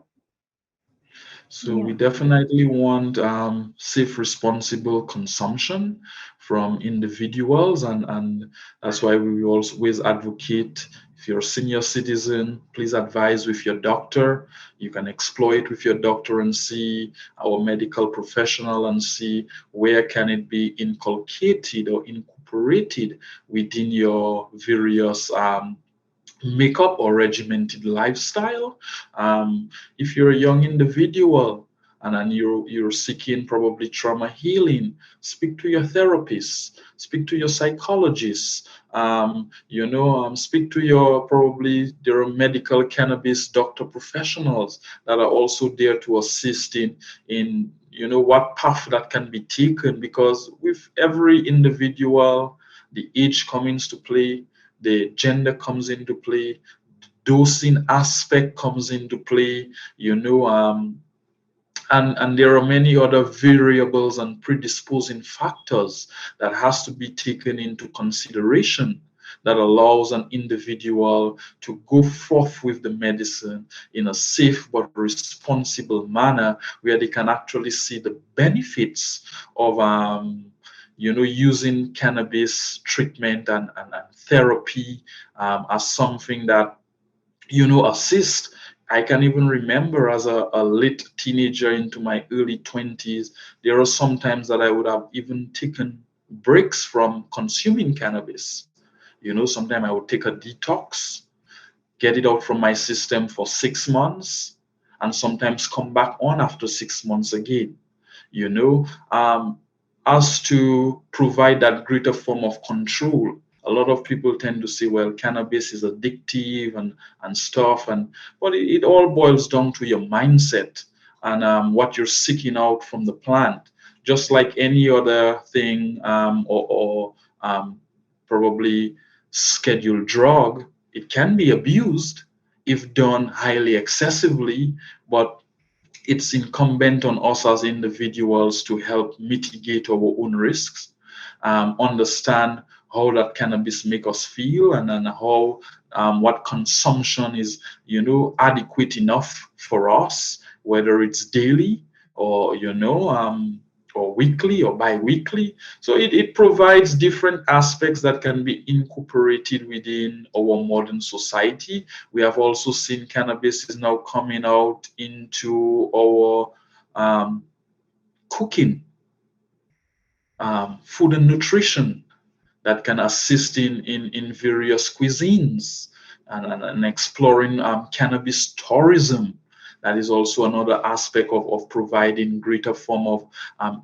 So we Yeah. definitely want safe, responsible consumption from individuals, and that's why we always advocate. If you're a senior citizen, please advise with your doctor. You can explore it with your doctor and see our medical professional and see where can it be inculcated or incorporated within your various makeup or regimented lifestyle. If you're a young individual and then you're seeking probably trauma healing, speak to your therapist, speak to your psychologist. Speak to your probably there are medical cannabis doctor professionals that are also there to assist in what path that can be taken, because with every individual, the age comes to play, the gender comes into play, dosing aspect comes into play, and there are many other variables and predisposing factors that has to be taken into consideration that allows an individual to go forth with the medicine in a safe but responsible manner where they can actually see the benefits of using cannabis treatment and therapy as something that assist. I can even remember as a late teenager into my early 20s, there are some times that I would have even taken breaks from consuming cannabis. Sometimes I would take a detox, get it out from my system for 6 months, and sometimes come back on after 6 months again. you know, um, as to provide that greater form of control. A lot of people tend to say, well, cannabis is addictive and stuff, but it all boils down to your mindset and what you're seeking out from the plant. Just like any other thing, or probably scheduled drug, it can be abused if done highly excessively, but it's incumbent on us as individuals to help mitigate our own risks, understand how that cannabis make us feel, and then how what consumption is, adequate enough for us, whether it's daily or or weekly or bi-weekly. So it provides different aspects that can be incorporated within our modern society. We have also seen cannabis is now coming out into our cooking, food and nutrition that can assist in various cuisines, and exploring cannabis tourism. That is also another aspect of providing greater form of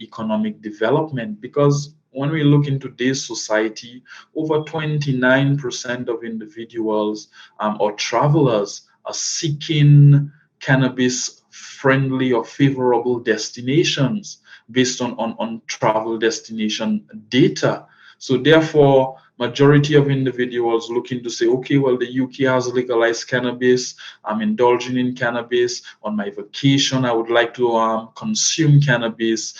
economic development, because when we look into this society, over 29% of individuals or travelers are seeking cannabis friendly or favorable destinations based on travel destination data. So therefore, majority of individuals looking to say, okay, well, the UK has legalized cannabis. I'm indulging in cannabis. On my vacation, I would like to consume cannabis.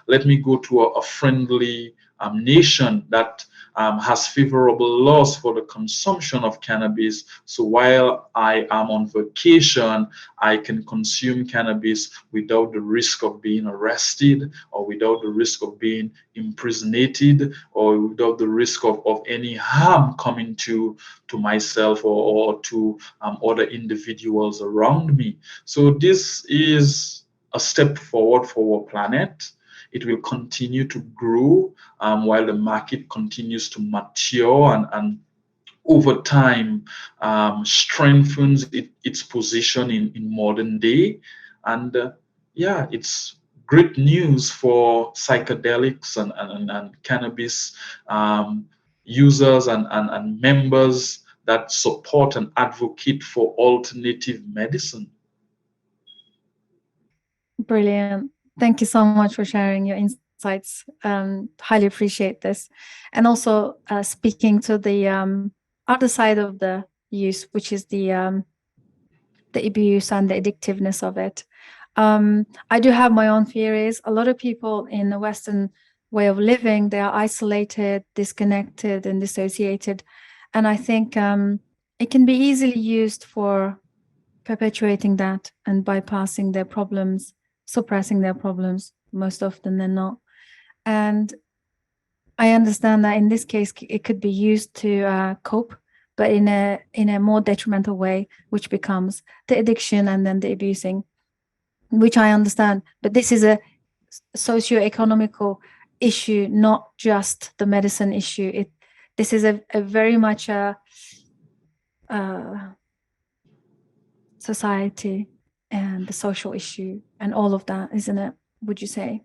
Let me go to a friendly nation that has favorable laws for the consumption of cannabis. So while I am on vacation, I can consume cannabis without the risk of being arrested, or without the risk of being imprisoned, or without the risk of any harm coming to myself, or to other individuals around me. So this is a step forward for our planet. It will continue to grow while the market continues to mature and over time strengthens its position in modern day. And yeah, it's great news for psychedelics and cannabis users and members that support and advocate for alternative medicine. Brilliant. Thank you so much for sharing your insights. Highly appreciate this. And also speaking to the other side of the use, which is the abuse and the addictiveness of it. I do have my own theories. A lot of people in the Western way of living, they are isolated, disconnected, and dissociated. And I think it can be easily used for perpetuating that and bypassing their problems, suppressing their problems most often than not. And I understand that in this case, it could be used to cope, but in a more detrimental way, which becomes the addiction and then the abusing, which I understand. But this is a socio-economical issue, not just the medicine issue. This is a very much a society and the social issue and all of that, isn't it? Would you say?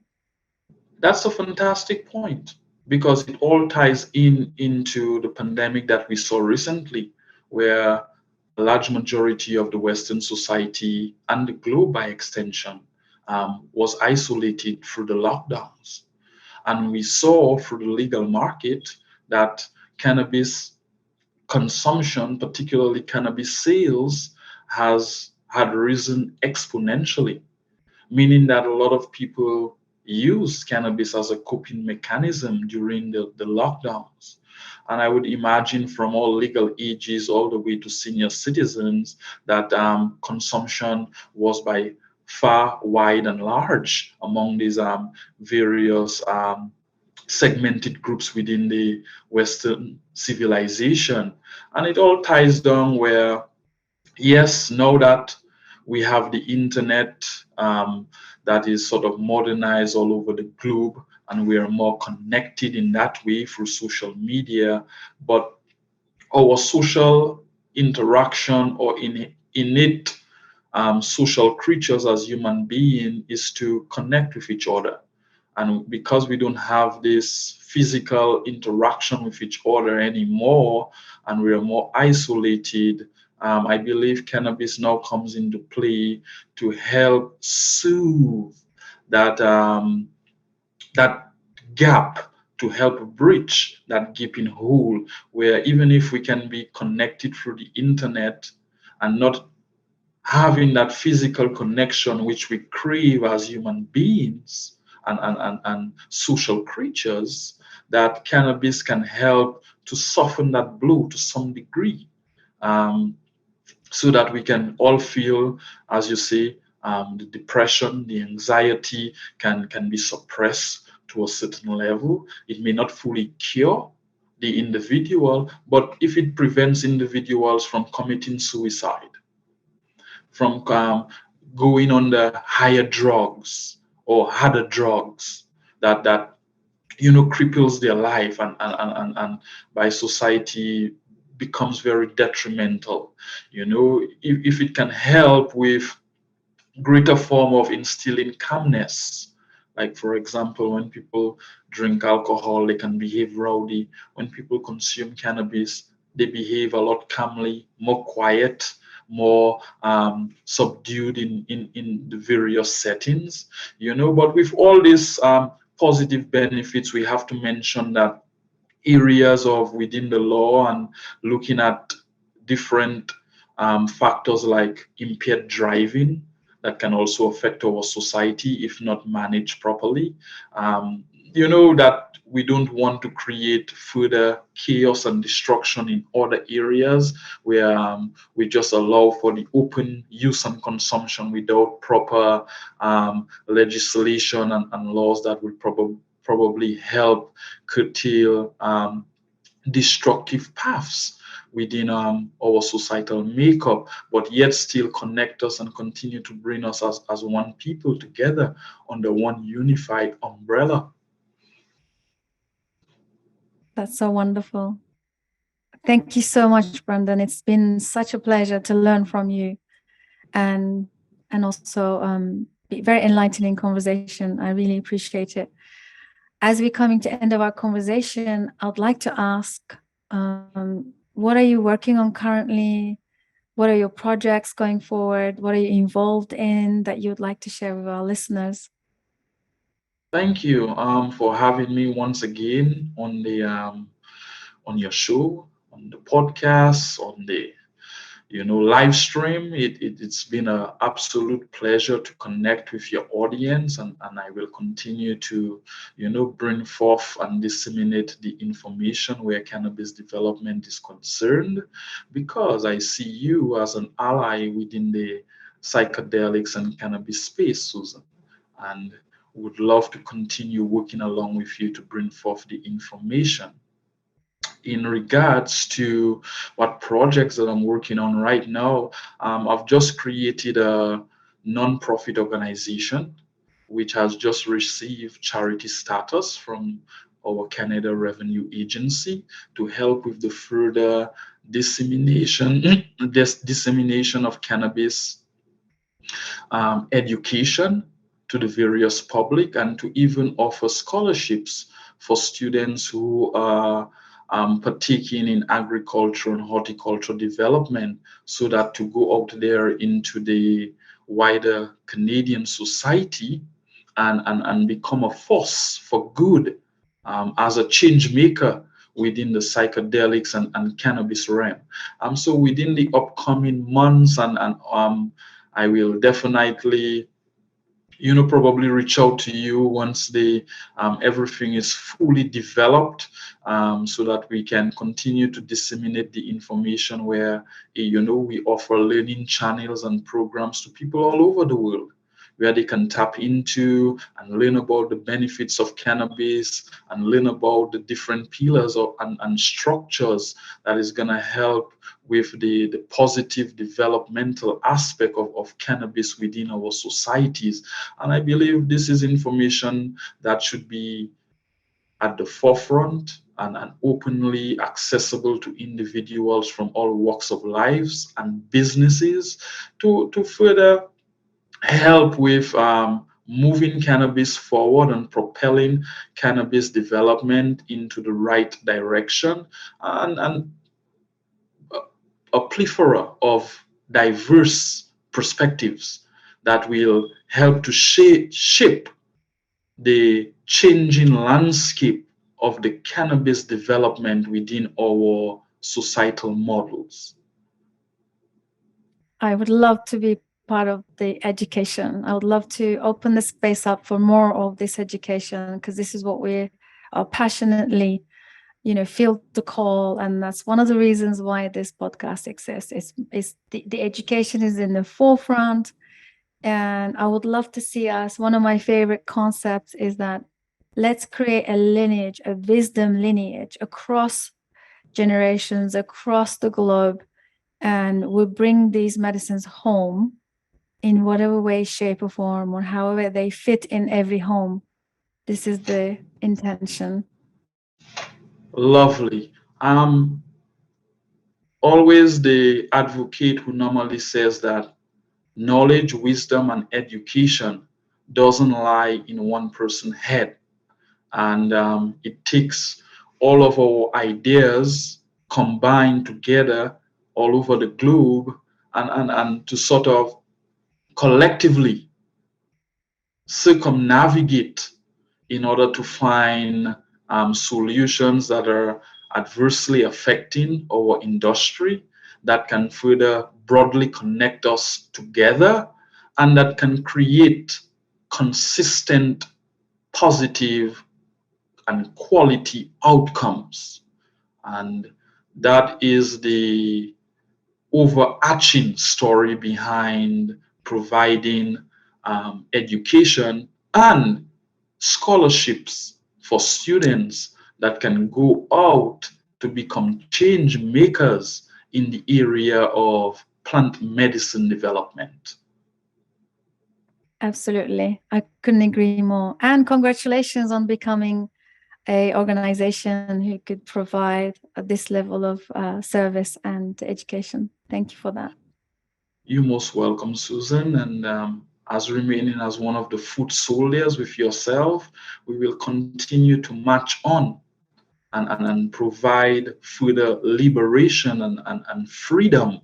That's a fantastic point because it all ties into the pandemic that we saw recently, where a large majority of the Western society and the globe by extension was isolated through the lockdowns. And we saw through the legal market that cannabis consumption, particularly cannabis sales, has had risen exponentially, meaning that a lot of people use cannabis as a coping mechanism during the lockdowns. And I would imagine from all legal ages all the way to senior citizens that consumption was by far wide and large among these various segmented groups within the Western civilization. And it all ties down where, yes, now that we have the internet that is sort of modernized all over the globe, and we are more connected in that way through social media, but our social interaction or innate social creatures as human beings is to connect with each other. And because we don't have this physical interaction with each other anymore, and we are more isolated, I believe cannabis now comes into play to help soothe that that gap, to help bridge that gaping hole, where even if we can be connected through the internet and not having that physical connection which we crave as human beings and social creatures, that cannabis can help to soften that blow to some degree, um, so that we can all feel, as you say, the depression, the anxiety can be suppressed to a certain level. It may not fully cure the individual, but if it prevents individuals from committing suicide, from going on the higher drugs or harder drugs that cripples their life and by society becomes very detrimental. If it can help with greater form of instilling calmness, like for example, when people drink alcohol they can behave rowdy. When people consume cannabis they behave a lot calmly, more quiet, more subdued in the various settings. But with all these positive benefits, we have to mention that areas of within the law and looking at different factors like impaired driving that can also affect our society if not managed properly. That we don't want to create further chaos and destruction in other areas where we just allow for the open use and consumption without proper legislation and laws that will probably help curtail destructive paths within our societal makeup, but yet still connect us and continue to bring us as one people together under one unified umbrella. That's so wonderful. Thank you so much, Brendon. It's been such a pleasure to learn from you, and also be very enlightening conversation. I really appreciate it. As we're coming to end of our conversation, I'd like to ask, what are you working on currently? What are your projects going forward? What are you involved in that you'd like to share with our listeners? Thank you for having me once again on your show, on the podcast, on the live stream. It's been an absolute pleasure to connect with your audience, and I will continue to bring forth and disseminate the information where cannabis development is concerned, because I see you as an ally within the psychedelics and cannabis space, Susan, and would love to continue working along with you to bring forth the information. In regards to what projects that I'm working on right now, I've just created a non-profit organization which has just received charity status from our Canada Revenue Agency to help with the further dissemination dissemination of cannabis education to the various public, and to even offer scholarships for students who are partaking in agriculture and horticulture development, so that to go out there into the wider Canadian society and become a force for good, as a change maker within the psychedelics and cannabis realm. So within the upcoming months, and I will definitely probably reach out to you once the everything is fully developed, so that we can continue to disseminate the information where we offer learning channels and programs to people all over the world, where they can tap into and learn about the benefits of cannabis, and learn about the different pillars and structures that is going to help with the positive developmental aspect of cannabis within our societies. And I believe this is information that should be at the forefront and openly accessible to individuals from all walks of lives and businesses, to further help with moving cannabis forward and propelling cannabis development into the right direction, and a plethora of diverse perspectives that will help to shape the changing landscape of the cannabis development within our societal models. I would love to be part of the education. I would love to open the space up for more of this education, because this is what we are passionately, feel the call. And that's one of the reasons why this podcast exists. Is the education is in the forefront. And I would love to see us. One of my favorite concepts is that let's create a lineage, a wisdom lineage across generations, across the globe, and we bring these medicines home in whatever way, shape, or form, or however they fit in every home. This is the intention. Lovely. Always the advocate who normally says that knowledge, wisdom, and education doesn't lie in one person's head, and it takes all of our ideas combined together all over the globe, and to sort of collectively circumnavigate in order to find solutions that are adversely affecting our industry, that can further broadly connect us together, and that can create consistent, positive, and quality outcomes. And that is the overarching story behind providing education and scholarships for students that can go out to become change makers in the area of plant medicine development. Absolutely. I couldn't agree more. And congratulations on becoming a organization who could provide this level of service and education. Thank you for that. You're most welcome, Susan. And as remaining as one of the foot soldiers with yourself, we will continue to march on and provide further liberation and freedom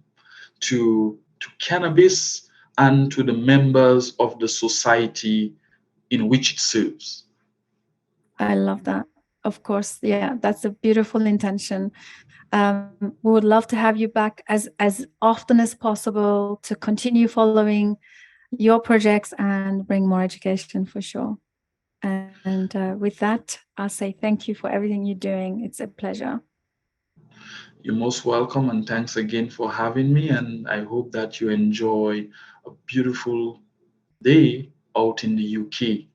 to cannabis and to the members of the society in which it serves. I love that. Of course, yeah, that's a beautiful intention. We would love to have you back as often as possible to continue following your projects and bring more education for sure. And with that, I'll say thank you for everything you're doing. It's a pleasure. You're most welcome, and thanks again for having me. And I hope that you enjoy a beautiful day out in the UK.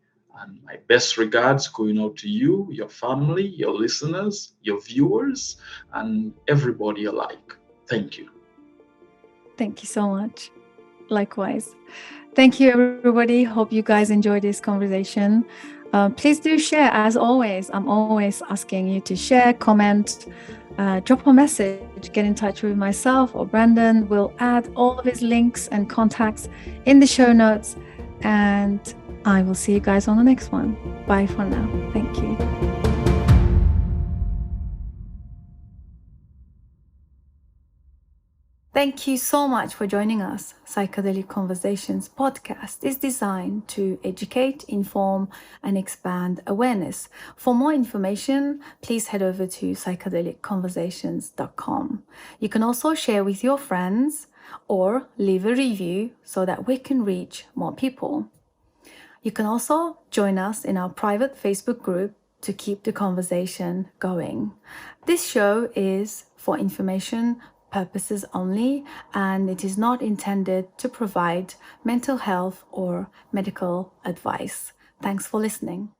And my best regards going out to you, your family, your listeners, your viewers, and everybody alike. Thank you. Thank you so much. Likewise. Thank you, everybody. Hope you guys enjoyed this conversation. Please do share. As always, I'm always asking you to share, comment, drop a message, get in touch with myself or Brendon. We'll add all of his links and contacts in the show notes. And I will see you guys on the next one. Bye for now. Thank you. Thank you so much for joining us. Psychedelic Conversations podcast is designed to educate, inform, and expand awareness. For more information, please head over to psychedelicconversations.com. You can also share with your friends or leave a review so that we can reach more people. You can also join us in our private Facebook group to keep the conversation going. This show is for information purposes only, and it is not intended to provide mental health or medical advice. Thanks for listening.